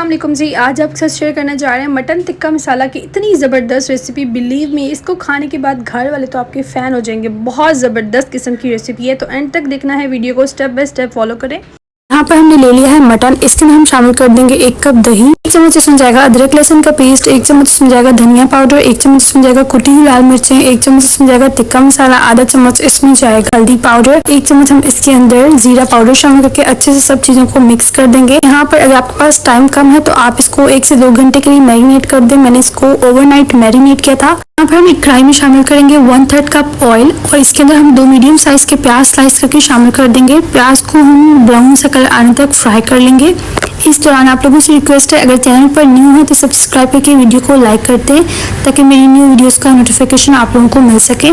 अस्सलाम वालेकुम जी। आज आपके साथ शेयर करना चाह रहे हैं मटन टिक्का मसाला की इतनी ज़बरदस्त रेसिपी। बिलीव मी, इसको खाने के बाद घर वाले तो आपके फ़ैन हो जाएंगे। बहुत ज़बरदस्त किस्म की रेसिपी है, तो एंड तक देखना है वीडियो को, स्टेप बाय स्टेप फॉलो करें। यहाँ पर हमने ले लिया है मटन। इसके अंदर हम शामिल कर देंगे 1 कप दही, 1 चम्मच इसमें जाएगा अदरक लहसुन का पेस्ट, 1 चम्मच इसमें जाएगा धनिया पाउडर, 1 चम्मच इसमें जाएगा कुटी हुई लाल मिर्चें, 1 चम्मच इसमें जाएगा टिक्का मसाला, आधा चम्मच इसमें जाएगा हल्दी पाउडर, 1 चम्मच हम इसके अंदर जीरा पाउडर शामिल करके अच्छे से सब चीजों को मिक्स कर देंगे। यहाँ पर अगर आपके पास टाइम कम है तो आप इसको 1 से 2 घंटे के लिए मैरिनेट कर दें। मैंने इसको ओवरनाइट मैरिनेट किया था। यहाँ पर हम एक कढ़ाई में शामिल करेंगे 1/3 कप ऑयल और इसके अंदर हम 2 मीडियम साइज के प्याज स्लाइस करके शामिल कर देंगे। प्याज को हम ब्राउन सा कलर आने तक फ्राई कर लेंगे। इस दौरान आप लोगों से रिक्वेस्ट है, अगर चैनल पर न्यू है तो सब्सक्राइब करके वीडियो को लाइक करते हैं ताकि मेरी न्यू वीडियोस का नोटिफिकेशन आप लोगों को मिल सके।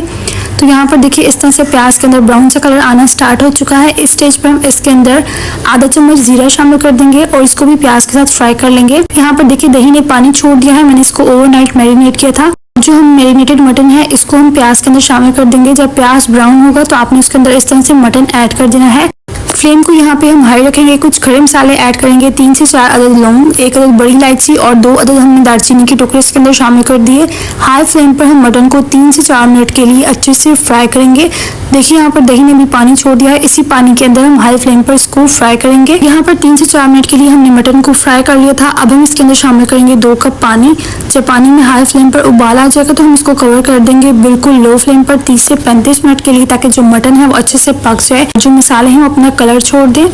तो यहाँ पर देखिए इस तरह से प्याज के अंदर ब्राउन सा कलर आना स्टार्ट हो चुका है। इस स्टेज पर हम इसके अंदर आधा चम्मच जीरा शामिल कर देंगे और इसको भी प्याज के साथ फ्राई कर लेंगे। यहाँ पर देखिए दही ने पानी छोड़ दिया है। मैंने इसको ओवरनाइट मैरिनेट किया था। जो हम मैरिनेटेड मटन है इसको हम प्याज के अंदर शामिल कर देंगे। जब प्याज ब्राउन होगा तो आपने उसके अंदर इस तरह से मटन ऐड कर देना है। फ्लेम को यहाँ पे हम हाई रखेंगे। कुछ खड़े मसाले ऐड करेंगे, 3 से 4 अदद लौंग, 1 अदद बड़ी इलायची और 2 अदद हमने दालचीनी के टुकड़े इसके अंदर शामिल कर दिए। हाई फ्लेम पर हम मटन को 3 से 4 मिनट के लिए अच्छे से फ्राई करेंगे। देखिए यहाँ पर दही ने भी पानी छोड़ दिया है। इसी पानी के अंदर हम हाई फ्लेम पर इसको फ्राई करेंगे। यहाँ पर 3 से 4 मिनट के लिए हमने मटन को फ्राई कर लिया था। अब हम इसके अंदर शामिल करेंगे 2 कप पानी। जब पानी में हाई फ्लेम पर उबाल आ जाएगा तो हम इसको कवर कर देंगे बिल्कुल लो फ्लेम पर 30 से 35 मिनट के लिए, ताकि जो मटन है वो अच्छे से पक जाए, जो मसाले हैं वो अपना कलर छोड़ दें।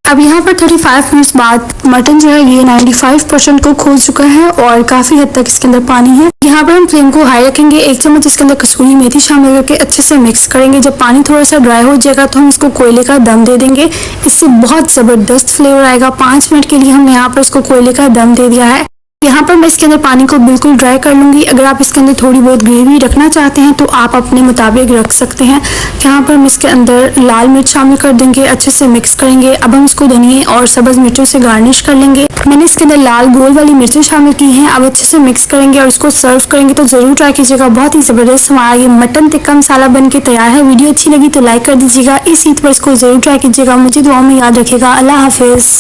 अब यहाँ पर 35 मिनट्स बाद मटन जो है ये 95% को खो चुका है और काफी हद तक इसके अंदर पानी है। यहाँ पर हम फ्लेम को हाई रखेंगे। 1 चम्मच इसके अंदर कसूरी मेथी शामिल करके अच्छे से मिक्स करेंगे। जब पानी थोड़ा सा ड्राई हो जाएगा तो हम इसको कोयले का दम दे देंगे। इससे बहुत जबरदस्त फ्लेवर आएगा। 5 मिनट के लिए हमने यहाँ पर इसको कोयले का दम दे दिया है। यहाँ पर मैं इसके अंदर पानी को बिल्कुल ड्राई कर लूंगी। अगर आप इसके अंदर थोड़ी बहुत ग्रेवी रखना चाहते हैं तो आप अपने मुताबिक रख सकते हैं। यहाँ पर हम इसके अंदर लाल मिर्च शामिल कर देंगे, अच्छे से मिक्स करेंगे। अब हम इसको धनिया और सब्ज मिर्चों से गार्निश कर लेंगे। मैंने इसके अंदर लाल गोल वाली मिर्चें शामिल की हैं। अब अच्छे से मिक्स करेंगे और इसको सर्व करेंगे। तो जरूर ट्राई कीजिएगा। बहुत ही जबरदस्त हमारा ये मटन टिक्का मसाला बन के तैयार है। वीडियो अच्छी लगी तो लाइक कर दीजिएगा। इस ईद पर इसको जरूर ट्राई कीजिएगा। मुझे दुआ में याद रखिएगा। अल्लाह हाफिज।